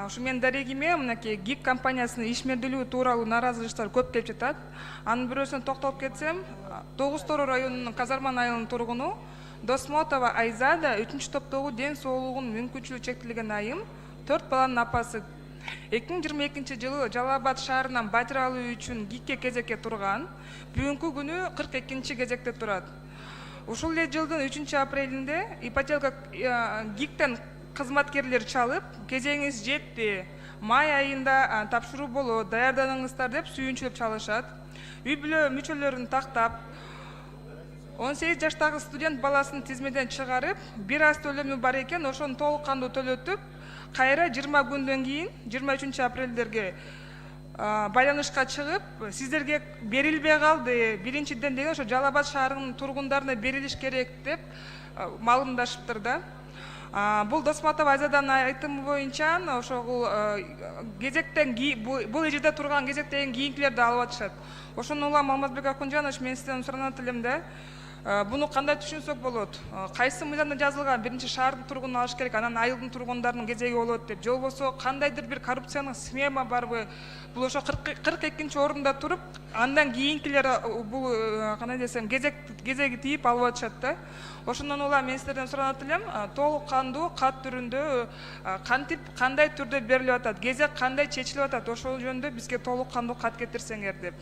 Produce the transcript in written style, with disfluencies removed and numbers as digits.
Ушу менин дарегиме мынакей ГИК компаниясынын ишмердүүлүгү тууралуу нааразычылыктар көп келип жатат. Анын бирөөсүнө токтолуп кетсем, 9 районунун Казарман айылынын тургуну Досмотова Айзада 3-топтогу ден соолугунун мүмкүнчүлүгү чектелген айым 4 баланын апасы. 2022 жылы Жалал Абад шаарынан батир алуу үчүн ГИКке кезекке турган. Бүгүнкү күнү 42-кезекте турат. Ушул эле жылдын 3-апрелинде ипотека ГИКтен кызматкерлер чалып, кезеңиз жетти, май айында тапшыруу болот, даярданыңыздар деп сүйүнчүлөп чалышат. Үй бүлө мүчөлөрүн тактап, 18 жаштагы студент баласын тизмеден чыгарып, бир аз төлөмү бар экен, ошону толук кандуу төлөтүп, кайра 20 күндөн кийин 23-апрелдерге байланышка чыгып, сиздерге берилбей калды, биринчиден деген ошо Жалал Абад шаарынын тургундарына берилиш керек деп маалымдашыптыр да. Бул Досмотова Айзаданын айтымы боюнча ошол кезектен бул эжеде турган кезектен кийинкилерди алып атышат. Ошону улам Алмазбек Акунжанович, мен сизден суранат элем да. Буну кандай түшүнсөк болот? Кайсы мыйзамда жазылган биринчи шаардын тургунун алыш керек, анан айылдын тургундарынын кезеги болот деп, же болбосо кандайдыр бир коррупциянын схема барбы? Бул ошо 42-орунда туруп, андан кийинкилер бул кандай десем, кезеги тийип алып атышат да. Ошондон улам мен сиздерден суранат элем, толук кандуу кат түрүндө кантип, кандай түрдө берилип атат, кезек кандай чечилип атат, ошол жөнүндө бизге толук кандуу кат кетирсеңер деп.